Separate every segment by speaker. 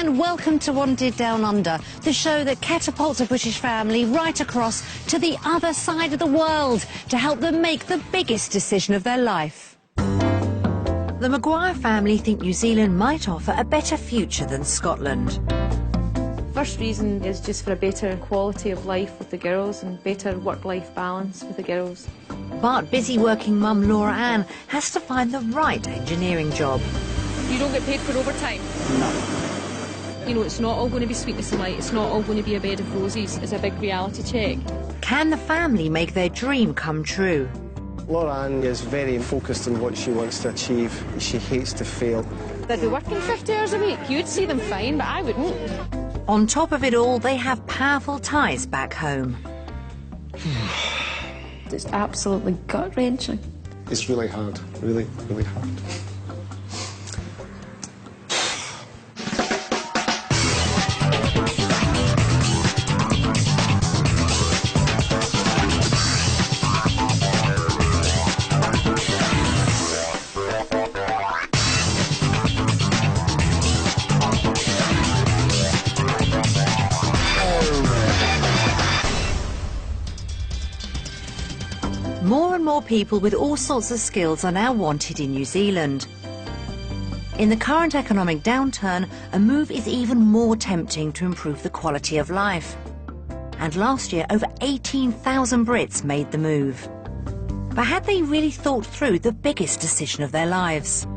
Speaker 1: and welcome to Wanted Down Under, the show that catapults a British family right across to the other side of the world to help them make the biggest decision of their life. The Maguire family think New Zealand might offer a better future than Scotland.
Speaker 2: First reason is just for a better quality of life with the girls and better work-life balance with the girls.
Speaker 1: But busy working mum Laura Ann has to find the right engineering job.
Speaker 2: You don't get paid for overtime?
Speaker 3: No.
Speaker 2: You know, it's not all going to be sweetness and light, it's not all going to be a bed of roses, it's a big reality check.
Speaker 1: Can the family make their dream come true?
Speaker 4: Laura Ann is very focused on what she wants to achieve. She hates to fail.
Speaker 2: They'd be working 50 hours a week. You'd see them fine, but I wouldn't.
Speaker 1: On top of it all, they have powerful ties back home.
Speaker 2: It's absolutely gut-wrenching.
Speaker 4: It's really hard, really, really hard.
Speaker 1: More and more people with all sorts of skills are now wanted in New Zealand. In the current economic downturn, a move is even more tempting to improve the quality of life. And last year, over 18,000 Brits made the move. But had they really thought through the biggest decision of their lives?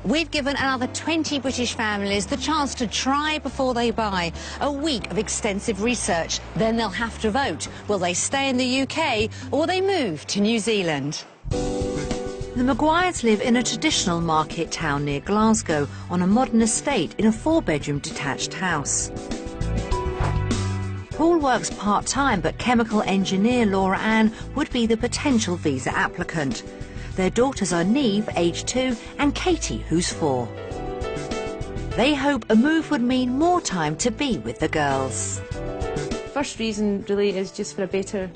Speaker 1: We've given another 20 British families the chance to try before they buy. A week of extensive research. Then they'll have to vote. Will they stay in the UK or will they move to New Zealand? The Maguires live in a traditional market town near Glasgow on a modern estate in a 4-bedroom detached house. Paul works part-time, but chemical engineer Laura Ann would be the potential visa applicant. Their daughters are Neve, aged 2, and Katie, who's 4. They hope a move would mean more time to be with the girls.
Speaker 2: First reason really is just for a better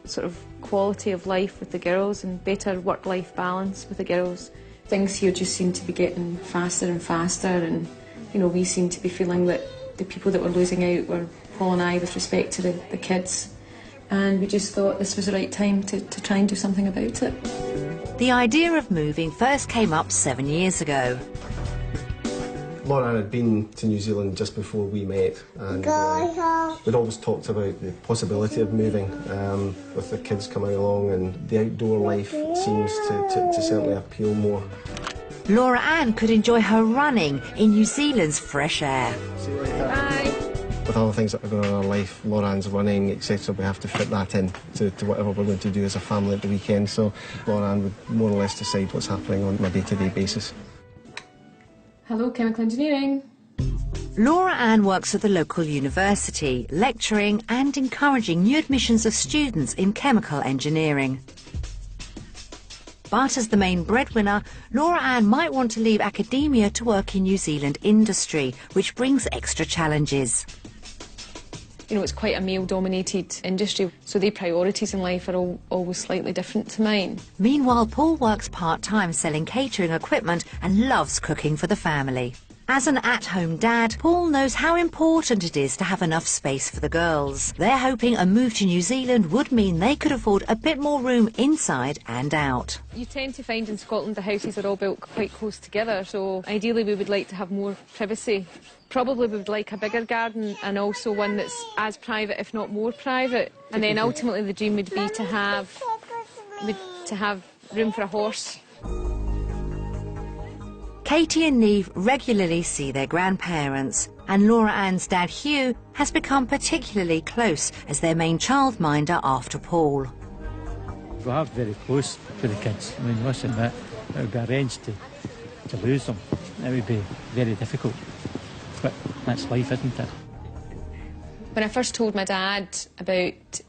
Speaker 2: sort of quality of life with the girls and better work-life balance with the girls. Things here just seem to be getting faster and faster, and you know, we seem to be feeling that the people that were losing out were Paul and I with respect to the kids, and we just thought this was the right time to try and do something about it.
Speaker 1: The idea of moving first came up 7 years ago.
Speaker 4: Laura Ann had been to New Zealand just before we met, and we'd always talked about the possibility of moving with the kids coming along, and the outdoor life seems to certainly appeal more.
Speaker 1: Laura Ann could enjoy her running in New Zealand's fresh air.
Speaker 4: See you later.
Speaker 2: Bye.
Speaker 4: With other things that are going on in our life, Laura Ann's running, etc., we have to fit that in to whatever we're going to do as a family at the weekend. So Laura Ann would more or less decide what's happening on a day-to-day basis.
Speaker 2: Hello, chemical engineering.
Speaker 1: Laura Ann works at the local university, lecturing and encouraging new admissions of students in chemical engineering. But as the main breadwinner, Laura Ann might want to leave academia to work in New Zealand industry, which brings extra challenges.
Speaker 2: You know, it's quite a male-dominated industry, so their priorities in life are always slightly different to mine.
Speaker 1: Meanwhile, Paul works part-time selling catering equipment and loves cooking for the family. As an at-home dad, Paul knows how important it is to have enough space for the girls. They're hoping a move to New Zealand would mean they could afford a bit more room inside and out.
Speaker 2: You tend to find in Scotland the houses are all built quite close together, so ideally we would like to have more privacy. Probably we would like a bigger garden and also one that's as private, if not more private. And then ultimately the dream would be to have room for a horse.
Speaker 1: Katie and Neve regularly see their grandparents, and Laura Ann's dad Hugh has become particularly close as their main childminder after Paul.
Speaker 3: We are very close to the kids. I mean, listen, it would be arranged to lose them. It would be very difficult. But that's life, isn't it?
Speaker 2: When I first told my dad about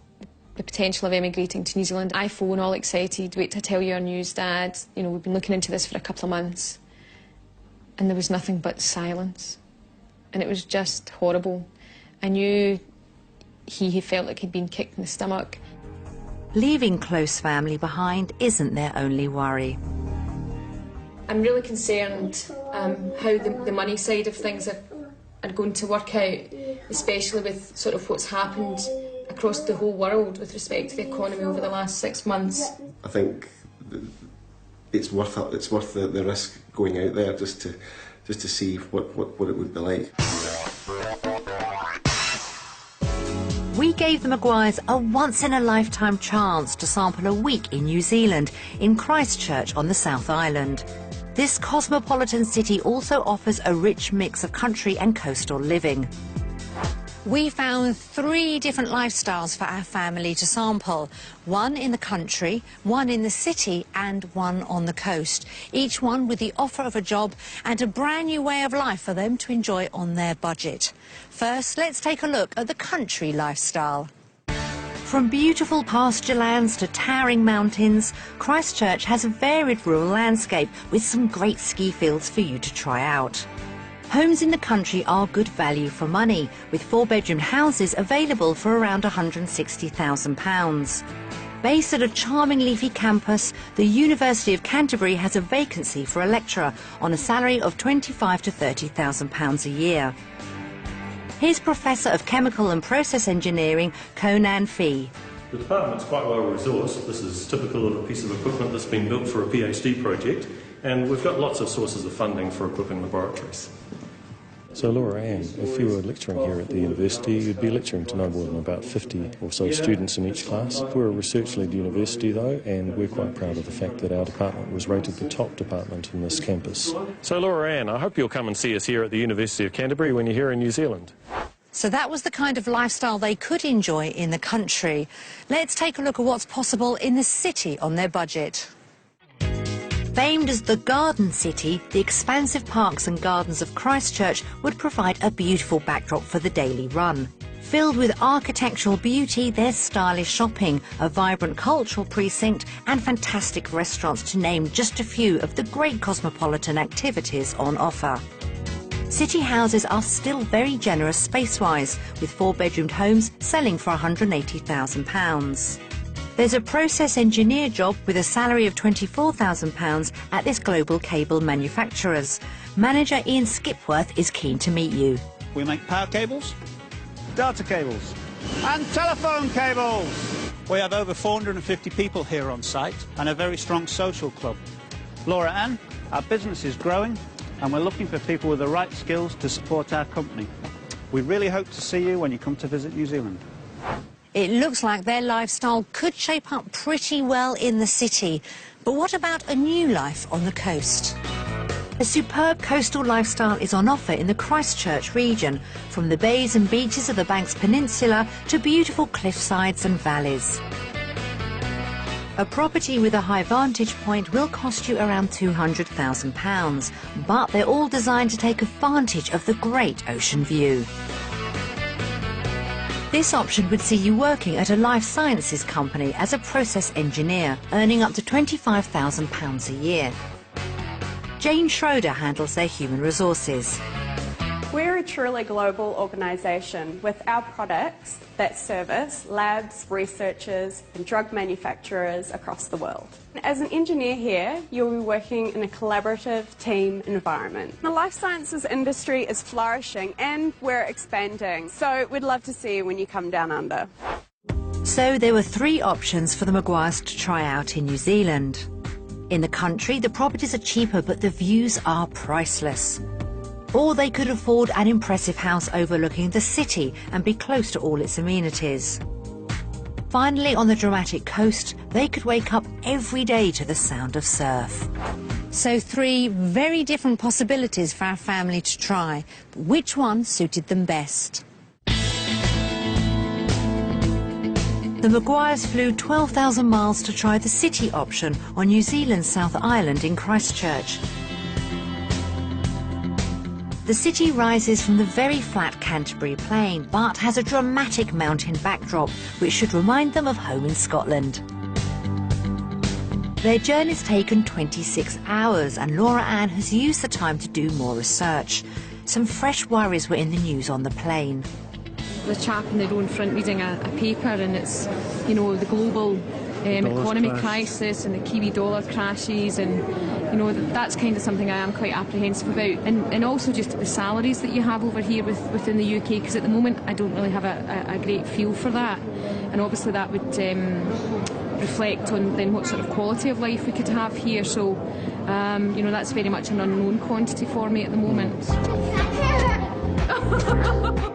Speaker 2: the potential of emigrating to New Zealand, I phoned all excited, wait to tell you our news, Dad. You know, we've been looking into this for a couple of months. And there was nothing but silence. And it was just horrible. I knew he felt like he'd been kicked in the stomach.
Speaker 1: Leaving close family behind isn't their only worry.
Speaker 2: I'm really concerned how the money side of things are going to work out, especially with sort of what's happened across the whole world with respect to the economy over the last 6 months.
Speaker 4: I think it's worth the risk going out there just to see what it would be like.
Speaker 1: We gave the Maguires a once-in-a-lifetime chance to sample a week in New Zealand, in Christchurch on the South Island. This cosmopolitan city also offers a rich mix of country and coastal living. We found 3 different lifestyles for our family to sample. One in the country, one in the city and one on the coast. Each one with the offer of a job and a brand new way of life for them to enjoy on their budget. First, let's take a look at the country lifestyle. From beautiful pasture lands to towering mountains, Christchurch has a varied rural landscape with some great ski fields for you to try out. Homes in the country are good value for money, with 4-bedroom houses available for around £160,000. Based at a charming leafy campus, the University of Canterbury has a vacancy for a lecturer on a salary of £25,000 to £30,000 a year. Here's Professor of Chemical and Process Engineering, Conan Fee.
Speaker 5: The department's quite well resourced. This is typical of a piece of equipment that's been built for a PhD project, and we've got lots of sources of funding for equipping laboratories.
Speaker 6: So Laura Ann, if you were lecturing here at the university, you'd be lecturing to no more than about 50 or so students in each class. We're a research-led university though, and we're quite proud of the fact that our department was rated the top department in this campus. So Laura Ann, I hope you'll come and see us here at the University of Canterbury when you're here in New Zealand.
Speaker 1: So that was the kind of lifestyle they could enjoy in the country. Let's take a look at what's possible in the city on their budget. Famed as the Garden City, the expansive parks and gardens of Christchurch would provide a beautiful backdrop for the daily run. Filled with architectural beauty, there's stylish shopping, a vibrant cultural precinct and fantastic restaurants, to name just a few of the great cosmopolitan activities on offer. City houses are still very generous space-wise, with 4-bedroomed homes selling for £180,000. There's a process engineer job with a salary of £24,000 at this global cable manufacturers. Manager Ian Skipworth is keen to meet you.
Speaker 7: We make power cables, data cables and telephone cables. We have over 450 people here on site and a very strong social club. Laura Ann, our business is growing and we're looking for people with the right skills to support our company. We really hope to see you when you come to visit New Zealand.
Speaker 1: It looks like their lifestyle could shape up pretty well in the city. But what about a new life on the coast? A superb coastal lifestyle is on offer in the Christchurch region, from the bays and beaches of the Banks Peninsula to beautiful cliffsides and valleys. A property with a high vantage point will cost you around £200,000, but they're all designed to take advantage of the great ocean view. This option would see you working at a life sciences company as a process engineer, earning up to £25,000 a year. Jane Schroeder handles their human resources.
Speaker 8: We're a truly global organisation with our products that service labs, researchers and drug manufacturers across the world. As an engineer here, you'll be working in a collaborative team environment. The life sciences industry is flourishing and we're expanding, so we'd love to see you when you come down under.
Speaker 1: So there were 3 options for the Maguires to try out in New Zealand. In the country, the properties are cheaper but the views are priceless. Or they could afford an impressive house overlooking the city and be close to all its amenities. Finally, on the dramatic coast, they could wake up every day to the sound of surf. So 3 very different possibilities for our family to try. But which one suited them best? The Maguires flew 12,000 miles to try the city option on New Zealand's South Island in Christchurch. The city rises from the very flat Canterbury Plain, but has a dramatic mountain backdrop, which should remind them of home in Scotland. Their journey's taken 26 hours, and Laura Ann has used the time to do more research. Some fresh worries were in the news on the plane.
Speaker 2: The chap in the row in front reading a paper, and it's, you know, the global economy crisis and the Kiwi dollar crashes, and you know that's kind of something I am quite apprehensive about, and also just the salaries that you have over here within the UK, because at the moment I don't really have a great feel for that, and obviously that would reflect on then what sort of quality of life we could have here. So you know, that's very much an unknown quantity for me at the moment.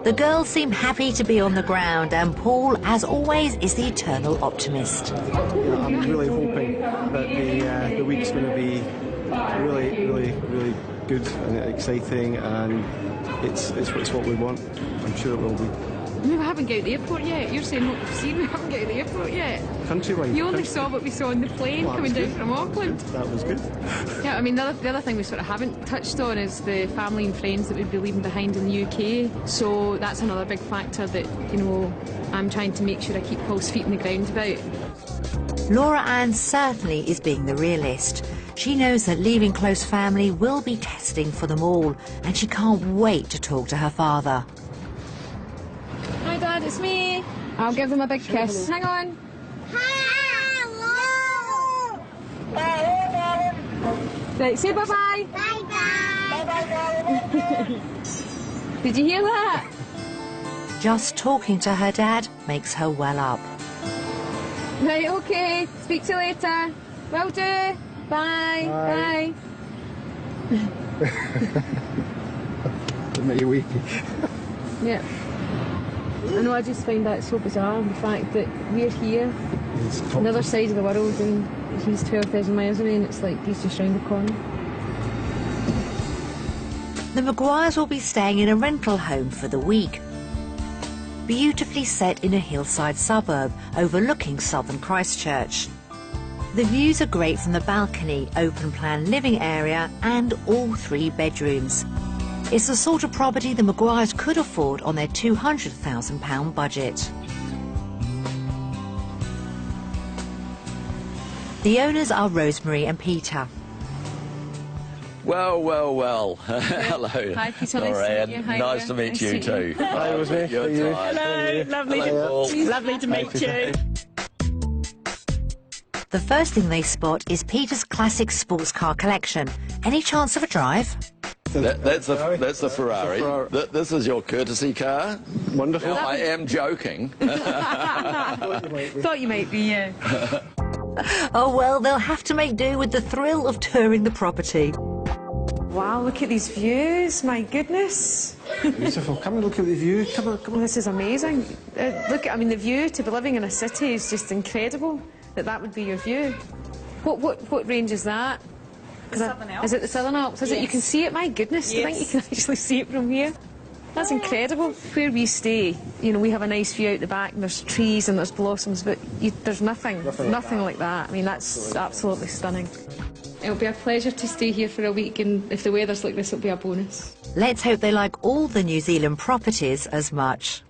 Speaker 1: The girls seem happy to be on the ground, and Paul, as always, is the eternal optimist.
Speaker 4: I'm really hoping that the week's going to be really good and exciting, and it's what we want. I'm sure it will be.
Speaker 2: We haven't got out the airport yet. You're saying what we've seen, we haven't got out the airport yet.
Speaker 4: Countrywide.
Speaker 2: You only saw what we saw on the plane coming down from Auckland.
Speaker 4: That was good.
Speaker 2: Yeah, I mean, the other thing we sort of haven't touched on is the family and friends that we'd be leaving behind in the UK. So that's another big factor that, you know, I'm trying to make sure I keep Paul's feet on the ground about.
Speaker 1: Laura Ann certainly is being the realist. She knows that leaving close family will be testing for them all, and she can't wait to talk to her father.
Speaker 2: Hi Dad, it's me. I'll give them a big kiss. Hang on.
Speaker 9: Hello.
Speaker 2: Right, say bye-bye.
Speaker 9: Bye-bye.
Speaker 2: Did you hear that?
Speaker 1: Just talking to her dad makes her well up.
Speaker 2: Right, okay. Speak to you later. Will do. Bye.
Speaker 4: It made you weak.
Speaker 2: Yeah. I know, I just find that so bizarre, the fact that we're here, on the other side of the world, and he's 12,000 miles away, and it's like he's just round the corner.
Speaker 1: The Maguires will be staying in a rental home for the week. Beautifully set in a hillside suburb overlooking southern Christchurch. The views are great from the balcony, open-plan living area and all 3 bedrooms. It's the sort of property the Maguires could afford on their £200,000 budget. The owners are Rosemary and Peter.
Speaker 10: Well. Hello.
Speaker 2: Hi, Peter.
Speaker 10: Nice to meet you too.
Speaker 4: Hi, Rosemary.
Speaker 10: You're tired.
Speaker 9: Hello, lovely to meet you.
Speaker 1: The first thing they spot is Peter's classic sports car collection. Any chance of a drive?
Speaker 10: That's the Ferrari. This is your courtesy car.
Speaker 4: Wonderful.
Speaker 10: Now, I am joking.
Speaker 2: Thought you might be, yeah.
Speaker 1: Oh well, they'll have to make do with the thrill of touring the property.
Speaker 2: Wow, look at these views, my goodness.
Speaker 4: Beautiful. Come and look at the view. Come on.
Speaker 2: This is amazing. Look, I mean, the view to be living in a city is just incredible, that would be your view. What range is that?
Speaker 9: The Southern Alps.
Speaker 2: Is it the Southern Alps? Is it? You can see it, my goodness.
Speaker 9: Yes.
Speaker 2: I think you can actually see it from here. That's incredible. Where we stay, you know, we have a nice view out the back, and there's trees and there's blossoms, but there's nothing like that. I mean, that's absolutely stunning. It'll be a pleasure to stay here for a week, and if the weather's like this, it'll be a bonus.
Speaker 1: Let's hope they like all the New Zealand properties as much.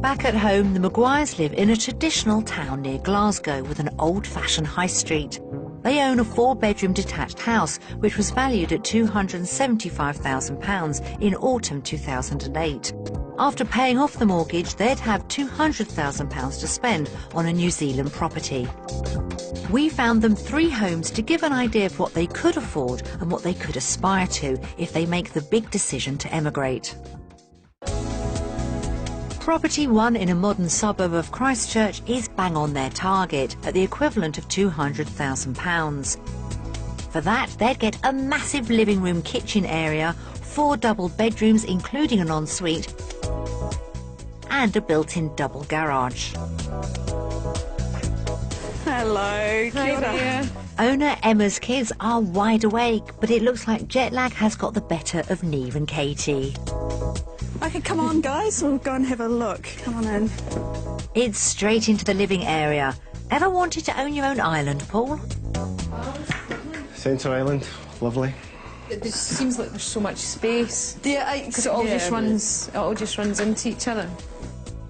Speaker 1: Back at home, the Maguires live in a traditional town near Glasgow with an old-fashioned high street. They own a 4-bedroom detached house, which was valued at £275,000 in autumn 2008. After paying off the mortgage, they'd have £200,000 to spend on a New Zealand property. We found them 3 homes to give an idea of what they could afford and what they could aspire to if they make the big decision to emigrate. Property 1 in a modern suburb of Christchurch is bang on their target, at the equivalent of £200,000. For that, they'd get a massive living room kitchen area, 4 double bedrooms including an ensuite, and a built-in double garage.
Speaker 9: Hello, kia ora.
Speaker 1: Owner Emma's kids are wide awake, but it looks like jet lag has got the better of Neve and Katie.
Speaker 9: Okay, come on, guys. We'll go and have a look. Come on in.
Speaker 1: It's straight into the living area. Ever wanted to own your own island, Paul?
Speaker 4: Centre Island. Lovely.
Speaker 2: It just seems like there's so much space.
Speaker 9: Yeah,
Speaker 2: Because it all just runs into each other.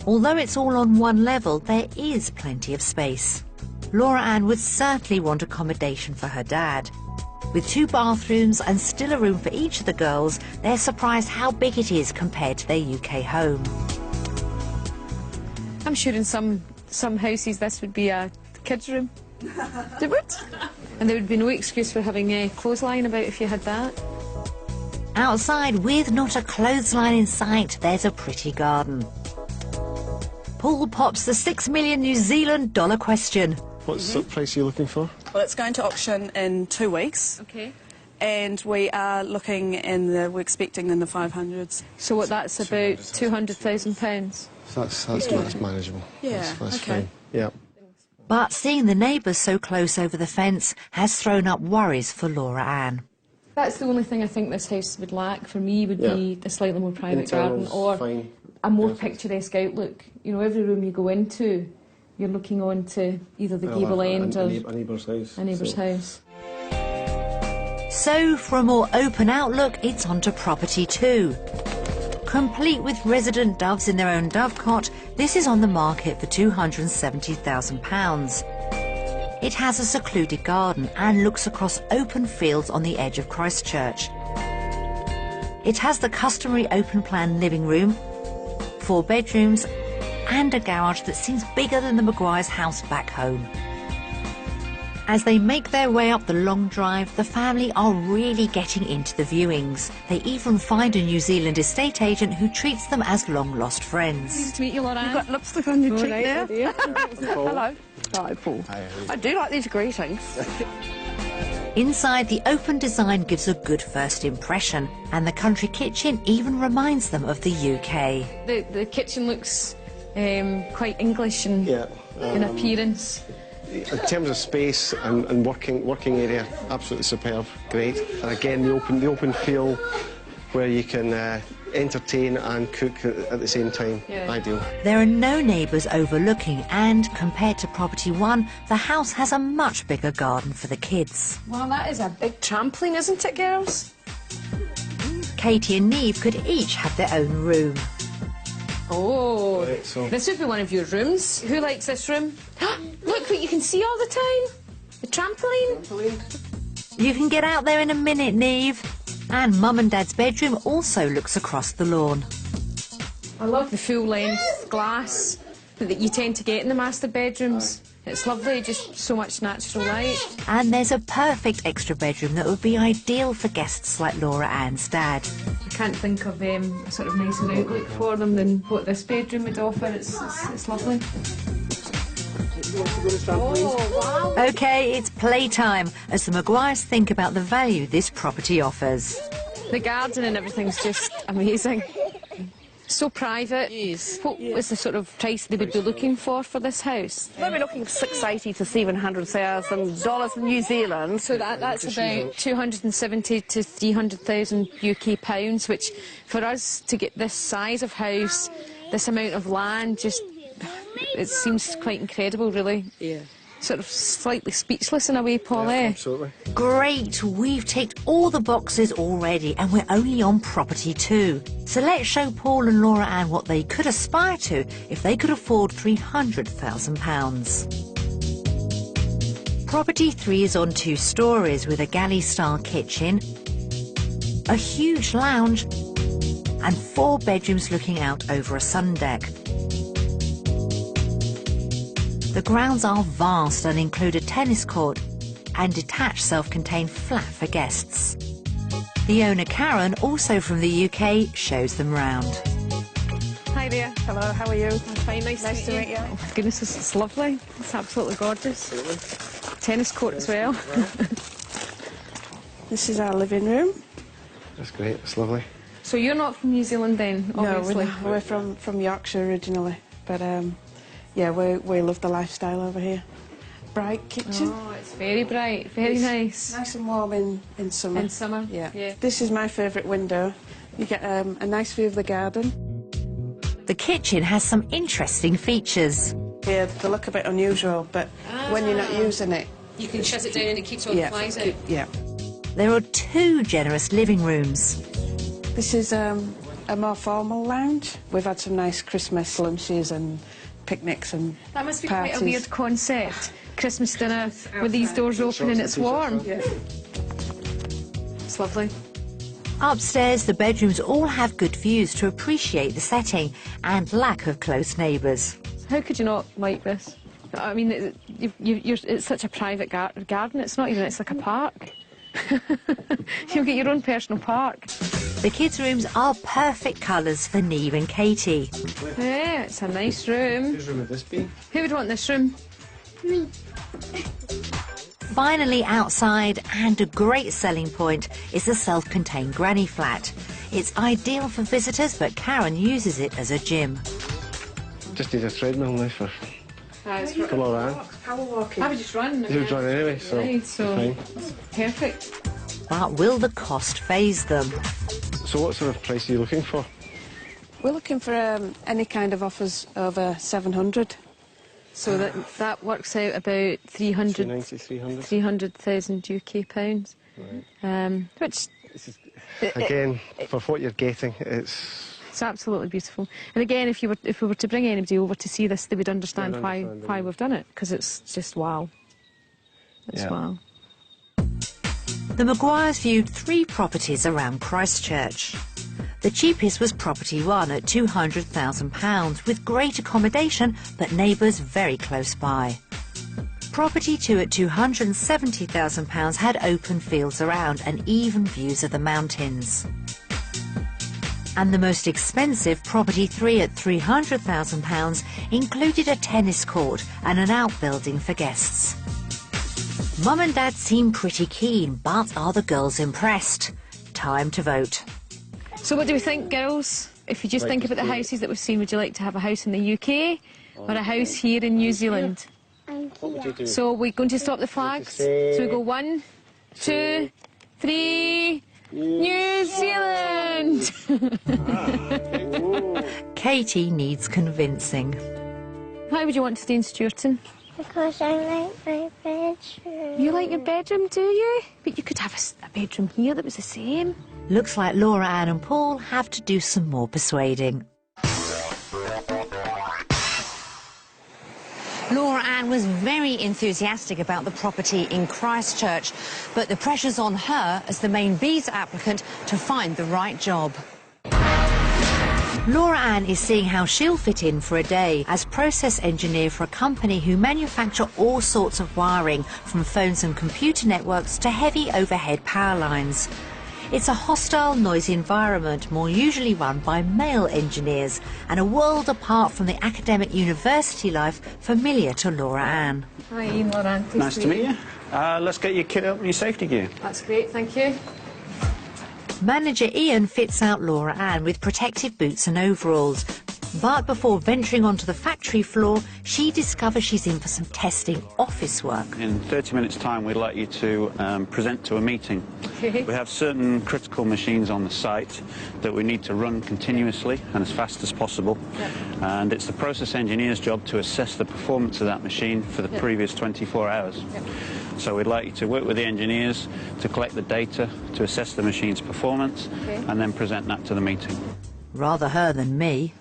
Speaker 1: Although it's all on one level, there is plenty of space. Laura Ann would certainly want accommodation for her dad. With 2 bathrooms and still a room for each of the girls, they're surprised how big it is compared to their UK home.
Speaker 2: sure in some houses this would be a kids' room. They would. And there would be no excuse for having a clothesline about if you had that.
Speaker 1: Outside, with not a clothesline in sight, there's a pretty garden. Paul pops the $6 million New Zealand dollar question.
Speaker 4: What's the price are you looking for?
Speaker 9: Well, it's going to auction in 2 weeks.
Speaker 2: Okay.
Speaker 9: And we are looking we're expecting in the 500s.
Speaker 2: So what, that's about £200,000?
Speaker 4: So that's manageable.
Speaker 9: Yeah,
Speaker 4: that's
Speaker 9: okay.
Speaker 4: fine. Yeah.
Speaker 1: But seeing the neighbours so close over the fence has thrown up worries for Laura Ann.
Speaker 2: That's the only thing I think this house would lack for me would be a slightly more private garden or
Speaker 4: fine.
Speaker 2: a more picturesque outlook. You know, every room you go into, you're looking on to either the gable end or
Speaker 4: a neighbour's house.
Speaker 2: a neighbour's house.
Speaker 1: So, for a more open outlook, it's on to property 2. Complete with resident doves in their own dovecot, this is on the market for £270,000. It has a secluded garden and looks across open fields on the edge of Christchurch. It has the customary open-plan living room, 4 bedrooms, and a garage that seems bigger than the Maguire's house back home. As they make their way up the long drive, the family are really getting into the viewings. They even find a New Zealand estate agent who treats them as long-lost friends.
Speaker 2: Nice to meet you, Laura Ann.
Speaker 9: You've got lipstick on your cheek there.
Speaker 11: Hello. Hi, Paul. I do like these greetings.
Speaker 1: Inside, the open design gives a good first impression, and the country kitchen even reminds them of the UK.
Speaker 2: The kitchen looks quite English in appearance.
Speaker 4: In terms of space and working area, absolutely superb, great. And again, the open feel where you can entertain and cook at the same time, ideal.
Speaker 1: There are no neighbours overlooking, and compared to property 1, the house has a much bigger garden for the kids.
Speaker 2: Well, that is a big trampoline, isn't it, girls?
Speaker 1: Katie and Neve could each have their own room.
Speaker 2: Oh,
Speaker 4: Right, so
Speaker 2: this would be one of your rooms. Who likes this room? Look what you can see all the time. The trampoline.
Speaker 1: You can get out there in a minute, Neve. And Mum and Dad's bedroom also looks across the lawn.
Speaker 2: I love the full-length glass that you tend to get in the master bedrooms. It's lovely, just so much natural light.
Speaker 1: And there's a perfect extra bedroom that would be ideal for guests like Laura Ann's dad.
Speaker 2: I can't think of a sort of nicer outlook for them than what this bedroom would offer. It's lovely. Oh, wow.
Speaker 1: OK, it's playtime as the Maguires think about the value this property offers.
Speaker 2: The garden and everything's just amazing. So private.
Speaker 11: Yes.
Speaker 2: What was the sort of price they would be looking for this house?
Speaker 11: They'll be looking for $680,000 to $700,000 in New Zealand.
Speaker 2: So that's about 270 to 300,000 UK pounds, which for us to get this size of house, this amount of land, just it seems quite incredible, really.
Speaker 11: Yeah.
Speaker 2: Sort of slightly speechless in a way, Paul, eh?
Speaker 4: absolutely.
Speaker 1: Great, we've ticked all the boxes already and we're only on property 2. So let's show Paul and Laura Ann what they could aspire to if they could afford £300,000. Property 3 is on 2 stories with a galley-style kitchen, a huge lounge and 4 bedrooms looking out over a sun deck. The grounds are vast and include a tennis court and detached self-contained flat for guests. The owner, Karen, also from the UK, shows them round.
Speaker 2: Hi there.
Speaker 11: Hello, how are you?
Speaker 2: I'm fine, nice to meet you. Oh my goodness, it's lovely. It's absolutely gorgeous. Tennis court as well.
Speaker 9: This is our living room.
Speaker 4: That's great, it's lovely.
Speaker 2: So you're not from New Zealand then, obviously?
Speaker 9: No, we're from Yorkshire originally, but yeah, we love the lifestyle over here. Bright kitchen.
Speaker 2: Oh, it's very bright, very nice.
Speaker 9: Nice and warm in summer.
Speaker 2: In summer,
Speaker 9: yeah.
Speaker 2: yeah.
Speaker 9: This is my favourite window. You get a nice view of the garden.
Speaker 1: The kitchen has some interesting features.
Speaker 9: Yeah, they look a bit unusual, but when you're not using it...
Speaker 2: You can shut it down and it keeps all the flies out.
Speaker 9: Yeah.
Speaker 1: There are 2 generous living rooms.
Speaker 9: This is a more formal lounge. We've had some nice Christmas lunches and picnics and
Speaker 2: That must be
Speaker 9: parties.
Speaker 2: quite a weird concept. Christmas dinner with these doors open and it's warm.
Speaker 9: Yeah.
Speaker 2: It's lovely.
Speaker 1: Upstairs, the bedrooms all have good views to appreciate the setting and lack of close neighbours.
Speaker 2: How could you not like this? I mean, it's such a private garden. It's not even, it's like a park. You'll get your own personal park.
Speaker 1: The kids' rooms are perfect colours for Neve and Katie.
Speaker 2: Yeah, it's a nice room.
Speaker 4: Whose room would this be?
Speaker 2: Who would want this room?
Speaker 12: Me.
Speaker 1: Finally outside, and a great selling point, is the self-contained granny flat. It's ideal for visitors, but Karen uses it as a gym.
Speaker 4: Just need a treadmill now for Laura Ann.
Speaker 2: Power walking. I would just run.
Speaker 4: You would run anyway, so,
Speaker 2: right, so
Speaker 4: fine.
Speaker 2: Perfect.
Speaker 1: But will the cost faze them?
Speaker 4: So what sort of price are you looking for?
Speaker 9: We're looking for any kind of offers over 700.
Speaker 2: So that works out about 300,000 UK pounds.
Speaker 4: Right.
Speaker 2: Which
Speaker 4: again, for what you're getting, it's
Speaker 2: absolutely beautiful. And again, if we were to bring anybody over to see this, they would understand why we've done it, because it's just wow. It's wow.
Speaker 1: The Maguires viewed 3 properties around Christchurch. The cheapest was property 1 at £200,000, with great accommodation but neighbours very close by. Property 2 at £270,000 had open fields around and even views of the mountains. And the most expensive, property 3 at £300,000, included a tennis court and an outbuilding for guests. Mum and Dad seem pretty keen, but are the girls impressed? Time to vote.
Speaker 2: So what do we think, girls? If you just think about the houses that we've seen, would you like to have a house in the UK or a house here in New Zealand? So we're going to stop the flags. So we go 1, 2, 3... New Zealand!
Speaker 1: Katie needs convincing.
Speaker 2: Why would you want to stay in Stewarton?
Speaker 12: Because I like my bedroom.
Speaker 2: You like your bedroom, do you? But you could have a bedroom here that was the same.
Speaker 1: Looks like Laura Ann and Paul have to do some more persuading. Laura Ann was very enthusiastic about the property in Christchurch, but the pressure's on her as the main visa applicant to find the right job. Laura Ann is seeing how she'll fit in for a day as process engineer for a company who manufacture all sorts of wiring, from phones and computer networks to heavy overhead power lines. It's a hostile, noisy environment, more usually run by male engineers, and a world apart from the academic university life familiar to Laura Ann.
Speaker 2: Hi, Ian, Laura Ann.
Speaker 7: Nice to meet you. Let's get your kit up and your safety gear.
Speaker 2: That's great, thank you.
Speaker 1: Manager Ian fits out Laura Ann with protective boots and overalls. But before venturing onto the factory floor, she discovers she's in for some testing office work.
Speaker 7: In 30 minutes' time, we'd like you to present to a meeting. We have certain critical machines on the site that we need to run continuously and as fast as possible.
Speaker 2: Yep.
Speaker 7: And it's the process engineer's job to assess the performance of that machine for the previous 24 hours.
Speaker 2: Yep.
Speaker 7: So we'd like you to work with the engineers to collect the data, to assess the machine's performance, and then present that to the meeting.
Speaker 1: Rather her than me.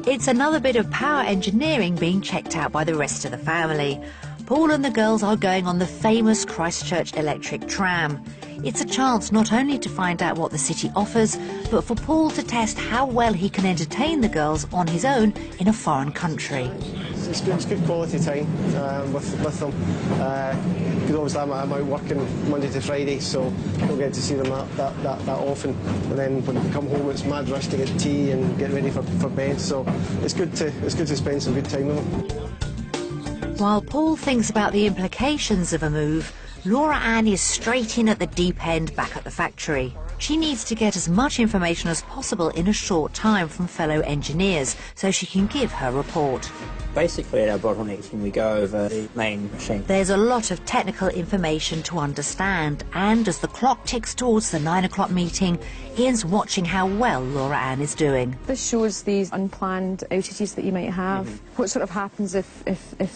Speaker 1: It's another bit of power engineering being checked out by the rest of the family. Paul and the girls are going on the famous Christchurch electric tram. It's a chance not only to find out what the city offers, but for Paul to test how well he can entertain the girls on his own in a foreign country.
Speaker 4: It's good quality time with them. Because obviously I'm out working Monday to Friday, so don't get to see them that often. And then when we come home, it's mad rush to get tea and get ready for bed. So it's good to spend some good time with them.
Speaker 1: While Paul thinks about the implications of a move, Laura Ann is straight in at the deep end back at the factory. She needs to get as much information as possible in a short time from fellow engineers so she can give her report.
Speaker 13: Basically, our bottlenecks when we go over the main machine.
Speaker 1: There's a lot of technical information to understand, and as the clock ticks towards the 9 o'clock meeting, Ian's watching how well Laura Ann is doing.
Speaker 2: This shows these unplanned outages that you might have. What sort of happens if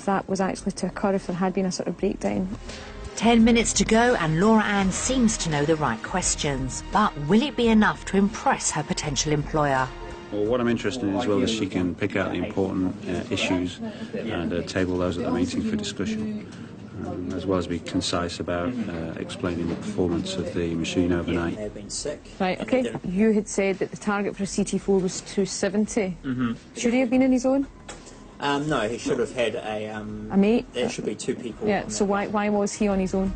Speaker 2: that was actually to occur, if there had been a sort of breakdown?
Speaker 1: 10 minutes to go and Laura Ann seems to know the right questions. But will it be enough to impress her potential employer?
Speaker 7: Well, what I'm interested in is whether she can pick out the important issues and table those at the meeting for discussion.
Speaker 14: as well as be concise about explaining the performance of the machine overnight.
Speaker 13: They've been sick.
Speaker 2: Right, okay. You had said that the target for a CT4 was 270.
Speaker 13: Mm-hmm.
Speaker 2: Should he have been in his own?
Speaker 13: No, he should have had a
Speaker 2: mate?
Speaker 13: There should be 2 people.
Speaker 2: Yeah, so why was he on his own?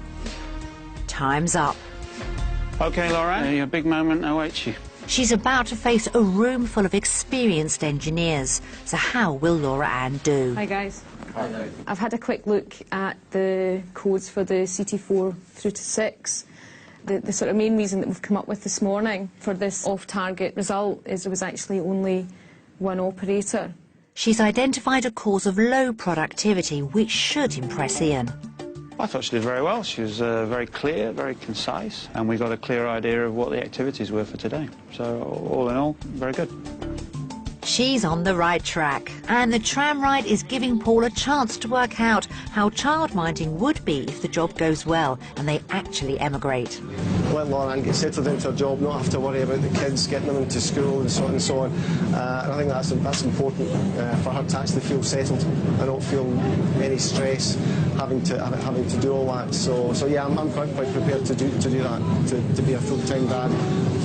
Speaker 1: Time's up.
Speaker 7: OK, Laura, your big moment awaits you.
Speaker 1: She's about to face a room full of experienced engineers. So how will Laura Ann do?
Speaker 2: Hi, guys. I've had a quick look at the codes for the CT4 through to 6. The sort of main reason that we've come up with this morning for this off-target result is there was actually only one operator.
Speaker 1: She's identified a cause of low productivity, which should impress Ian.
Speaker 7: I thought she did very well. She was very clear, very concise, and we got a clear idea of what the activities were for today. So, all in all, very good.
Speaker 1: She's on the right track, and the tram ride is giving Paul a chance to work out how childminding would be if the job goes well and they actually emigrate.
Speaker 4: Let Laura Ann get settled into her job, not have to worry about the kids, getting them into school and so on. And I think that's important for her to actually feel settled and not feel any stress having to do all that. So yeah, I'm quite prepared to do that, to be a full-time dad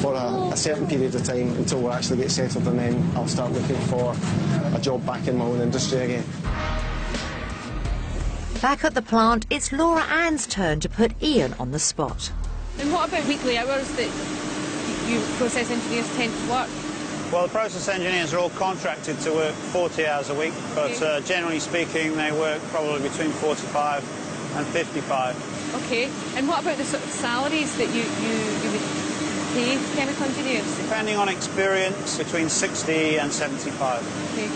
Speaker 4: for a certain period of time until we actually get settled, and then I'll start looking for a job back in my own industry again.
Speaker 1: Back at the plant, it's Laura Ann's turn to put Ian on the spot.
Speaker 2: And what about weekly hours that you process engineers tend to work?
Speaker 7: Well, the process engineers are all contracted to work 40 hours a week, but generally speaking, they work probably between 45 and 55.
Speaker 2: OK. And what about the sort of salaries that you would pay chemical engineers?
Speaker 7: Depending on experience, between 60 and 75.
Speaker 2: OK.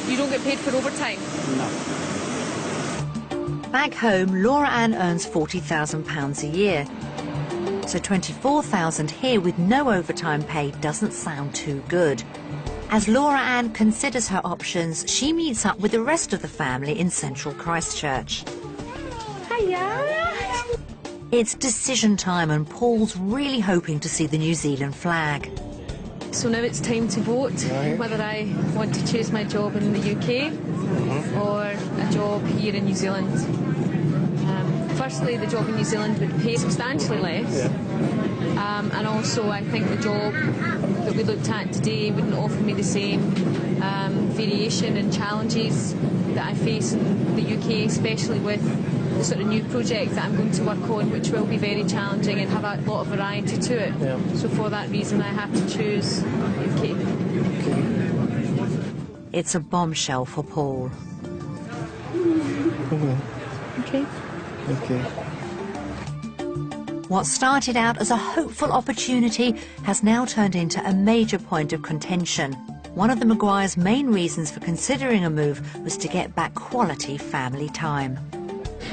Speaker 2: You don't get paid for overtime?
Speaker 7: No.
Speaker 1: Back home, Laura Ann earns £40,000 a year. So £24,000 here with no overtime pay doesn't sound too good. As Laura Ann considers her options, she meets up with the rest of the family in central Christchurch.
Speaker 2: Hiya!
Speaker 1: It's decision time, and Paul's really hoping to see the New Zealand flag.
Speaker 2: So now it's time to vote whether I want to choose my job in the UK or a job here in New Zealand. Firstly, the job in New Zealand would pay substantially less, and also I think the job that we looked at today wouldn't offer me the same variation and challenges that I face in the UK, especially with the sort of new project that I'm going to work on, which will be very challenging and have a lot of variety to it. Yeah. So for that reason, I have to choose UK.
Speaker 1: It's a bombshell for Paul.
Speaker 2: Okay.
Speaker 4: Okay.
Speaker 1: What started out as a hopeful opportunity has now turned into a major point of contention. One of the Maguires' main reasons for considering a move was to get back quality family time.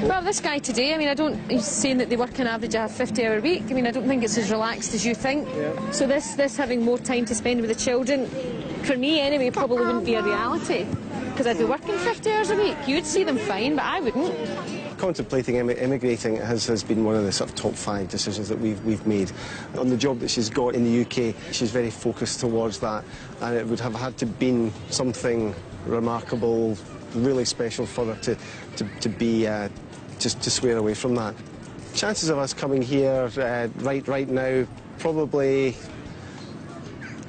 Speaker 2: Well, this guy today, I mean, he's saying that they work on average a 50-hour week. I mean, I don't think it's as relaxed as you think. Yeah. So this having more time to spend with the children, for me anyway, probably wouldn't be a reality. Because I'd be working 50 hours a week. You'd see them fine, but I wouldn't.
Speaker 4: Contemplating immigrating has been one of the sort of top 5 decisions that we've made. On the job that she's got in the UK, she's very focused towards that, and it would have had to been something remarkable, really special for her to be just to swear away from that. Chances of us coming here right now, probably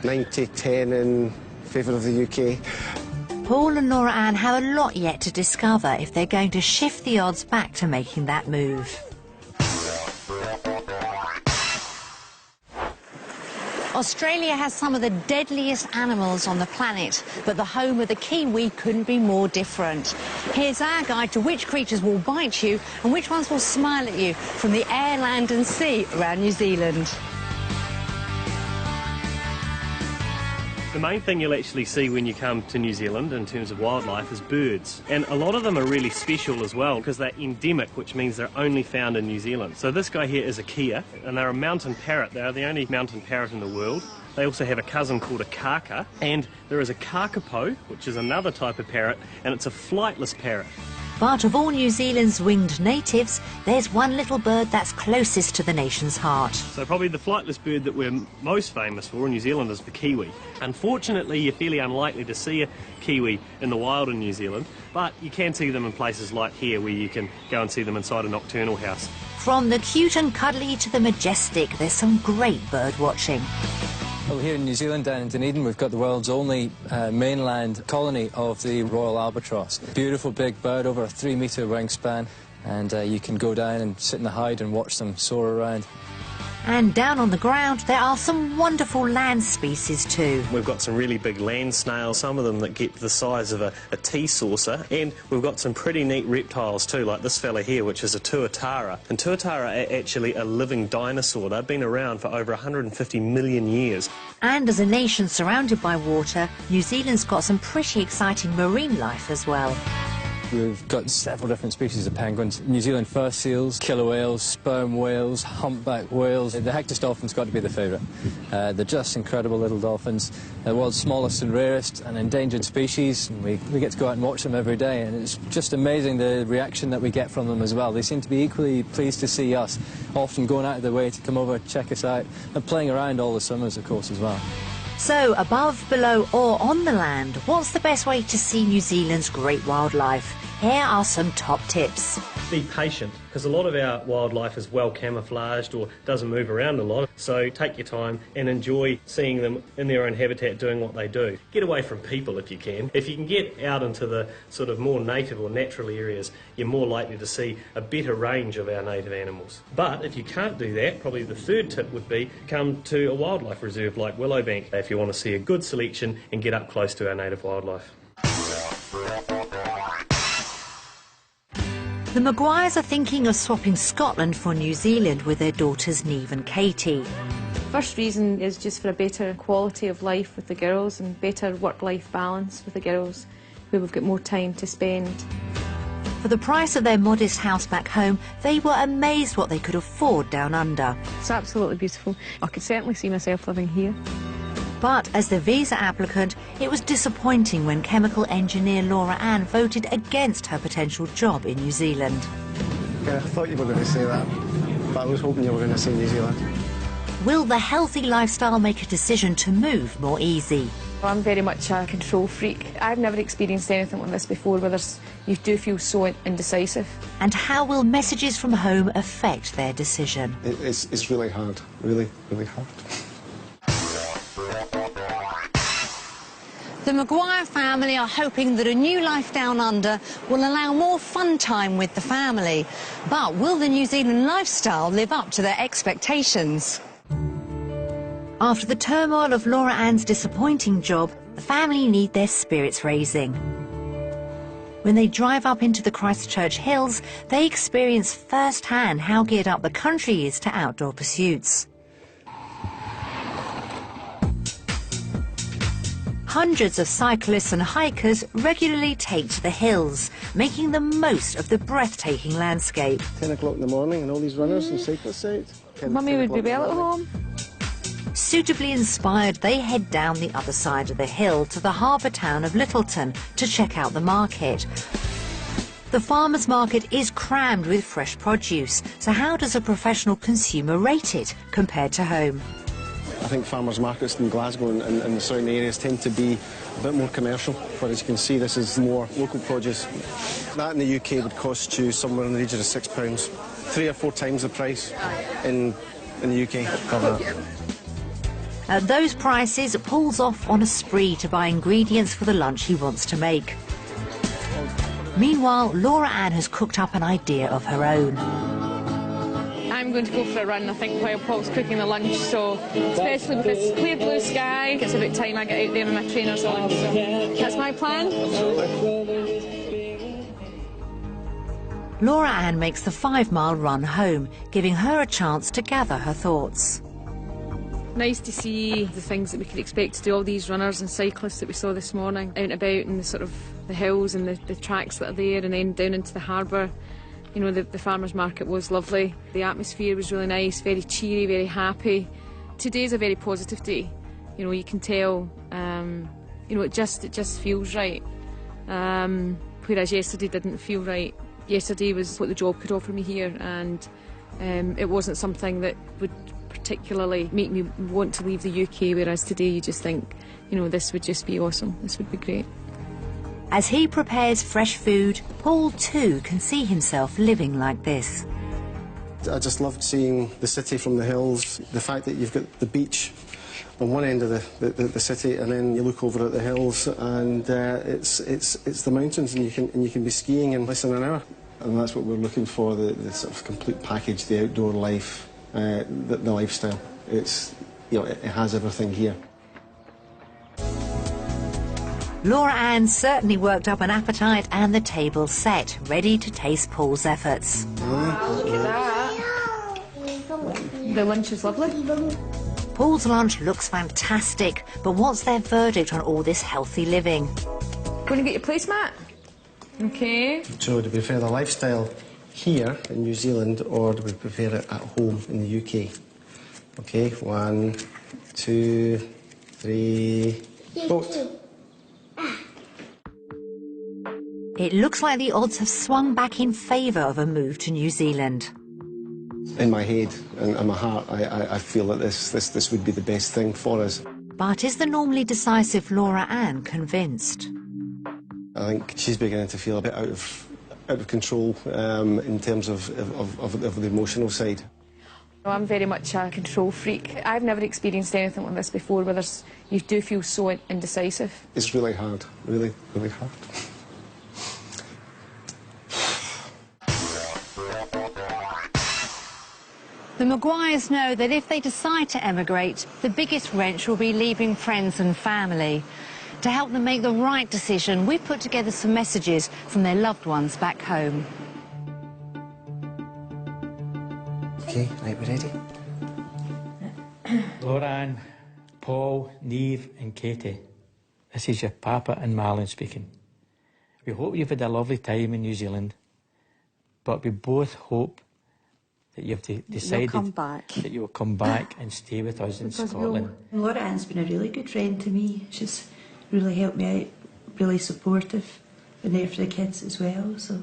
Speaker 4: 90-10 in favour of the UK.
Speaker 1: Paul and Laura Ann have a lot yet to discover if they're going to shift the odds back to making that move. Australia has some of the deadliest animals on the planet, but the home of the kiwi couldn't be more different. Here's our guide to which creatures will bite you and which ones will smile at you from the air, land and sea around New Zealand.
Speaker 5: The main thing you'll actually see when you come to New Zealand in terms of wildlife is birds. And a lot of them are really special as well because they're endemic, which means they're only found in New Zealand. So this guy here is a kea, and they're a mountain parrot. They are the only mountain parrot in the world. They also have a cousin called a kaka, and there is a kakapo, which is another type of parrot, and it's a flightless parrot.
Speaker 1: But of all New Zealand's winged natives, there's one little bird that's closest to the nation's heart.
Speaker 5: So probably the flightless bird that we're most famous for in New Zealand is the kiwi. Unfortunately, you're fairly unlikely to see a kiwi in the wild in New Zealand, but you can see them in places like here where you can go and see them inside a nocturnal house.
Speaker 1: From the cute and cuddly to the majestic, there's some great bird watching.
Speaker 15: Well, here in New Zealand, down in Dunedin, we've got the world's only mainland colony of the Royal Albatross. Beautiful big bird, over a 3-metre wingspan, and you can go down and sit in the hide and watch them soar around.
Speaker 1: And down on the ground, there are some wonderful land species too.
Speaker 5: We've got some really big land snails, some of them that get the size of a tea saucer, and we've got some pretty neat reptiles too, like this fella here, which is a tuatara. And tuatara are actually a living dinosaur. They've been around for over 150 million years.
Speaker 1: And as a nation surrounded by water, New Zealand's got some pretty exciting marine life as well.
Speaker 15: We've got several different species of penguins. New Zealand fur seals, killer whales, sperm whales, humpback whales. The Hectus dolphin's got to be the favourite. They're just incredible little dolphins. They're the world's smallest and rarest and endangered species. And we get to go out and watch them every day, and it's just amazing the reaction that we get from them as well. They seem to be equally pleased to see us, often going out of their way to come over, check us out, and playing around all the summers, of course, as well.
Speaker 1: So, above, below or on the land, what's the best way to see New Zealand's great wildlife? Here are some top tips.
Speaker 5: Be patient, because a lot of our wildlife is well camouflaged or doesn't move around a lot, so take your time and enjoy seeing them in their own habitat doing what they do. Get away from people if you can. If you can get out into the sort of more native or natural areas, you're more likely to see a better range of our native animals. But if you can't do that, probably the third tip would be come to a wildlife reserve like Willowbank if you want to see a good selection and get up close to our native wildlife.
Speaker 1: The Maguires are thinking of swapping Scotland for New Zealand with their daughters Neve and Katie.
Speaker 2: First reason is just for a better quality of life with the girls and better work-life balance with the girls, where we've got more time to spend.
Speaker 1: For the price of their modest house back home, they were amazed what they could afford down under.
Speaker 2: It's absolutely beautiful. I could certainly see myself living here.
Speaker 1: But as the visa applicant, it was disappointing when chemical engineer Laura Ann voted against her potential job in New Zealand.
Speaker 4: Yeah, I thought you were going to say that, but I was hoping you were going to say New Zealand.
Speaker 1: Will the healthy lifestyle make a decision to move more easy?
Speaker 2: I'm very much a control freak. I've never experienced anything like this before, where you do feel so indecisive.
Speaker 1: And how will messages from home affect their decision?
Speaker 4: It's really hard, really, really hard.
Speaker 1: The Maguire family are hoping that a new life down under will allow more fun time with the family. But will the New Zealand lifestyle live up to their expectations? After the turmoil of Laura Ann's disappointing job, the family need their spirits raising. When they drive up into the Christchurch Hills, they experience firsthand how geared up the country is to outdoor pursuits. Hundreds of cyclists and hikers regularly take to the hills, making the most of the breathtaking landscape.
Speaker 4: 10 o'clock in the morning and all these runners and cyclists out.
Speaker 2: Mummy would be well at home.
Speaker 1: Suitably inspired, they head down the other side of the hill to the harbour town of Littleton to check out the market. The farmers' market is crammed with fresh produce, so how does a professional consumer rate it compared to home?
Speaker 4: I think farmers' markets in Glasgow and the surrounding areas tend to be a bit more commercial, but as you can see, this is more local produce. That in the UK would cost you somewhere in the region of £6, 3 or 4 times the price in the UK.
Speaker 1: At those prices, Paul's off on a spree to buy ingredients for the lunch he wants to make. Meanwhile, Laura Ann has cooked up an idea of her own.
Speaker 2: I'm going to go for a run, I think, while Paul's cooking the lunch, so especially with this clear blue sky, it's about time I get out there with my trainers on, so that's my plan.
Speaker 1: Laura Ann makes the 5-mile run home, giving her a chance to gather her thoughts.
Speaker 2: Nice to see the things that we could expect to do, all these runners and cyclists that we saw this morning, out and about in the sort of the hills and the tracks that are there, and then down into the harbour. You know, the farmers' market was lovely. The atmosphere was really nice, very cheery, very happy. Today's a very positive day. You know, you can tell, you know, it just feels right. whereas yesterday didn't feel right. Yesterday was what the job could offer me here, and it wasn't something that would particularly make me want to leave the UK, whereas today you just think, you know, this would just be awesome, this would be great.
Speaker 1: As he prepares fresh food, Paul too can see himself living like this.
Speaker 4: I just loved seeing the city from the hills, the fact that you've got the beach on one end of the city, and then you look over at the hills, and it's the mountains, and you can be skiing in less than an hour. And that's what we're looking for, the sort of complete package, the outdoor life, the lifestyle. It's, you know, it has everything here.
Speaker 1: Laura Ann certainly worked up an appetite and the table set, ready to taste Paul's efforts.
Speaker 2: Look at that. The lunch is lovely.
Speaker 1: Paul's lunch looks fantastic, but what's their verdict on all this healthy living?
Speaker 2: Going to get your placemat? Okay.
Speaker 4: So do we prefer the lifestyle here in New Zealand, or do we prefer it at home in the UK? Okay, 1, 2, 3, vote.
Speaker 1: It looks like the odds have swung back in favour of a move to New Zealand.
Speaker 4: In my head and in my heart, I feel that this would be the best thing for us.
Speaker 1: But is the normally decisive Laura Ann convinced?
Speaker 4: I think she's beginning to feel a bit out of control in terms of the emotional side.
Speaker 2: I'm very much a control freak. I've never experienced anything like this before, where you do feel so indecisive.
Speaker 4: It's really hard, really, really hard.
Speaker 1: The Maguires know that if they decide to emigrate, the biggest wrench will be leaving friends and family. To help them make the right decision, we've put together some messages from their loved ones back home.
Speaker 13: Okay, right, we're ready.
Speaker 3: Laura Ann, Paul, Niamh and Katie, this is your Papa and Marlon speaking. We hope you've had a lovely time in New Zealand, but we both hope that you've decided that you'll come back and stay with us in Scotland.
Speaker 16: Laura Ann's been a really good friend to me. She's really helped me out, really supportive, been there for the kids as well, so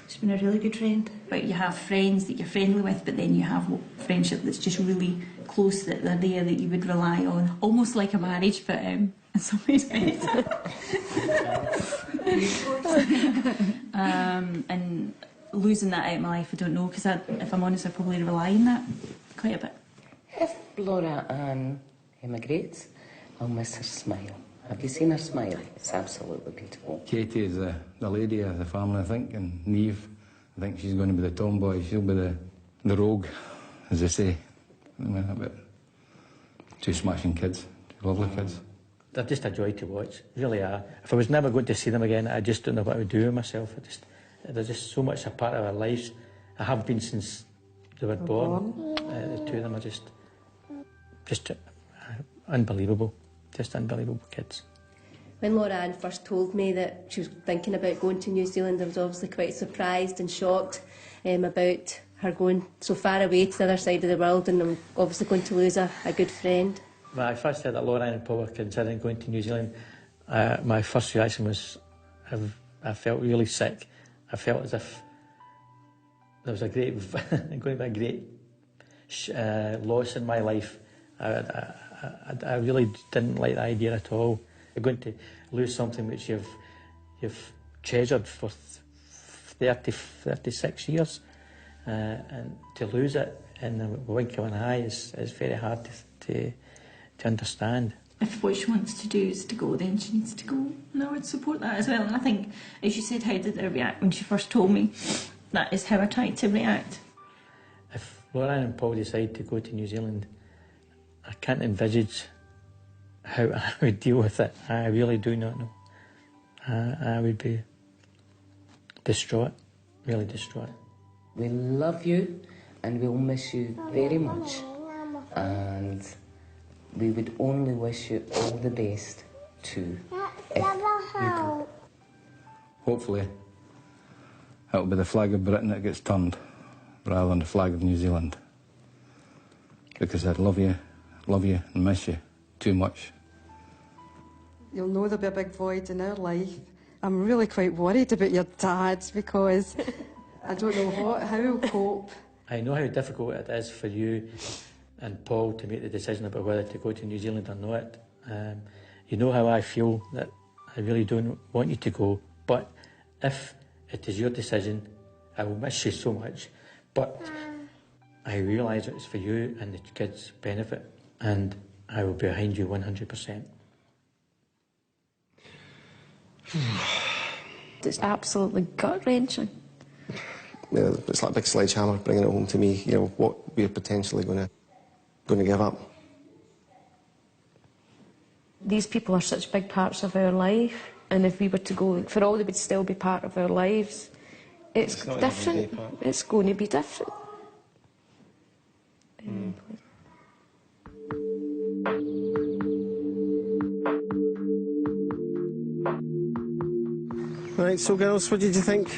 Speaker 16: she's been a really good friend.
Speaker 17: But you have friends that you're friendly with, but then you have friendship that's just really close, that they're there, that you would rely on, almost like a marriage, but in some ways better. And losing that out of my life, I don't know, because if I'm honest, I probably rely on that quite a bit.
Speaker 18: If Laura Ann emigrates, I'll miss her smile. Have you seen her smile? It's absolutely beautiful.
Speaker 19: Katie is the lady of the family, I think, and Niamh, I think she's going to be the tomboy. She'll be the rogue, as they say. But 2 smashing kids, 2 lovely kids.
Speaker 3: They're just a joy to watch, really are. If I was never going to see them again, I just don't know what I would do with myself. They're just so much a part of our lives. I have been since they were born. The 2 of them are just unbelievable. Just unbelievable kids.
Speaker 20: When Laura Ann first told me that she was thinking about going to New Zealand, I was obviously quite surprised and shocked about her going so far away to the other side of the world, and I'm obviously going to lose a good friend.
Speaker 3: When I first heard that Laura Ann and Paul were considering going to New Zealand, my first reaction was I felt really sick. I felt as if there was going to be a great loss in my life. I really didn't like the idea at all. You're going to lose something which you've treasured for 36 years, and to lose it in the wink of an eye is very hard to understand.
Speaker 17: If what she wants to do is to go, then she needs to go, and I would support that as well. And I think, as you said, how did I react when she first told me? That is how I tried to react.
Speaker 3: If Laura Ann and Paul decide to go to New Zealand, I can't envisage how I would deal with it. I really do not know. I would be distraught, really distraught.
Speaker 18: We love you and we'll miss you very much. And we would only wish you all the best too, if you go.
Speaker 19: Hopefully, it'll be the flag of Britain that gets turned rather than the flag of New Zealand. Because I love you and miss you too much.
Speaker 21: You'll know there'll be a big void in our life, I'm really quite worried about your dad because I don't know how he'll cope.
Speaker 3: I know how difficult it is for you and Paul to make the decision about whether to go to New Zealand or not. You know how I feel, that I really don't want you to go, but if it is your decision, I will miss you so much, but I realise it's for you and the kids' benefit, and I will be behind you 100%.
Speaker 2: It's absolutely gut-wrenching.
Speaker 4: Yeah, it's like a big sledgehammer bringing it home to me, you know, what we're potentially going to give up.
Speaker 2: These people are such big parts of our life, and if we were to go, for all they would still be part of our lives, it's different. It's going to be different.
Speaker 4: Right, so girls, what did you think?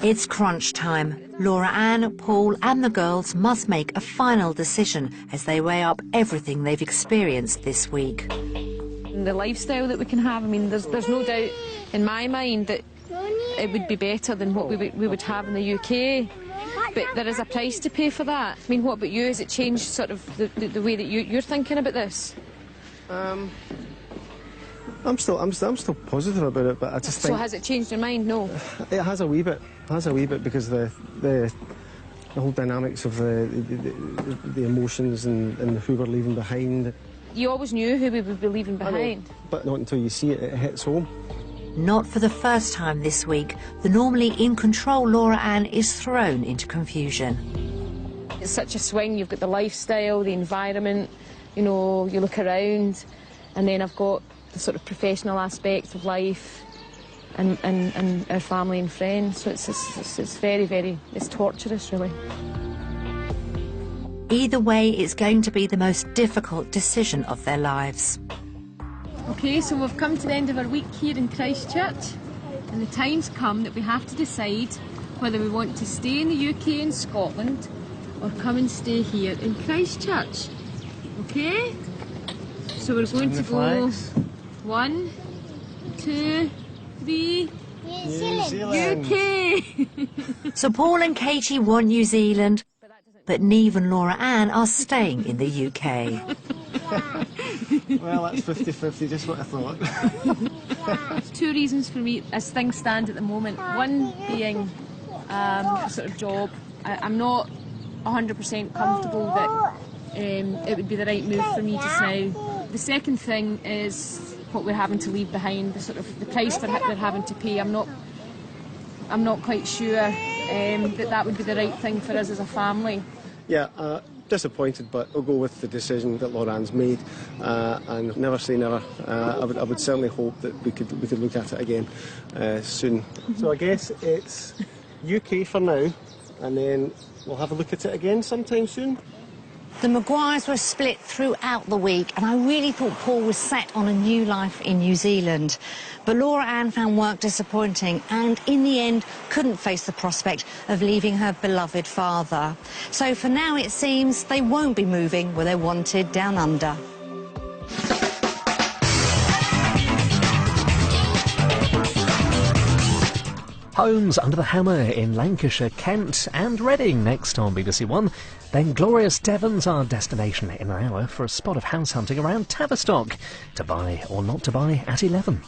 Speaker 1: It's crunch time. Laura Ann, Paul and the girls must make a final decision as they weigh up everything they've experienced this week.
Speaker 2: The lifestyle that we can have, I mean, there's no doubt in my mind that it would be better than what we would have in the UK. But there is a price to pay for that. I mean, what about you? Has it changed sort of the way that you're thinking about this?
Speaker 4: I'm still positive about it, but I just think...
Speaker 2: So has it changed your mind? No.
Speaker 4: It has a wee bit. It has a wee bit because the whole dynamics of the emotions and who we're leaving behind.
Speaker 2: You always knew who we would be leaving behind.
Speaker 4: But not until you see it, it hits home.
Speaker 1: Not for the first time this week. The normally in-control Laura Ann is thrown into confusion.
Speaker 2: It's such a swing. You've got the lifestyle, the environment, you know, you look around, and then I've got the sort of professional aspects of life and our family and friends. So it's very, very, it's torturous, really.
Speaker 1: Either way, it's going to be the most difficult decision of their lives.
Speaker 2: OK, so we've come to the end of our week here in Christchurch, and the time's come that we have to decide whether we want to stay in the UK and Scotland or come and stay here in Christchurch. OK? So we're going to go 1, 2, 3...
Speaker 4: New Zealand.
Speaker 2: UK!
Speaker 1: So Paul and Katie want New Zealand, but Niamh and Laura Ann are staying in the UK.
Speaker 4: Well, that's 50-50, just what I thought.
Speaker 2: There's two reasons for me as things stand at the moment. One being sort of job. I'm not 100% comfortable that it would be the right move for me just now. The second thing is what we're having to leave behind, the sort of the price we're having to pay. I'm not quite sure that would be the right thing for us as a family.
Speaker 4: Yeah, disappointed, but I'll go with the decision that Laura Ann's made, and never say never. I would certainly hope that we could look at it again soon. So I guess it's UK for now, and then we'll have a look at it again sometime soon.
Speaker 1: The Maguires were split throughout the week, and I really thought Paul was set on a new life in New Zealand. But Laura Ann found work disappointing and, in the end, couldn't face the prospect of leaving her beloved father. So for now, it seems they won't be moving where they're wanted down under.
Speaker 22: Homes under the hammer in Lancashire, Kent and Reading next on BBC One. Then glorious Devon's our destination in an hour for a spot of house hunting around Tavistock. To buy or not to buy at 11.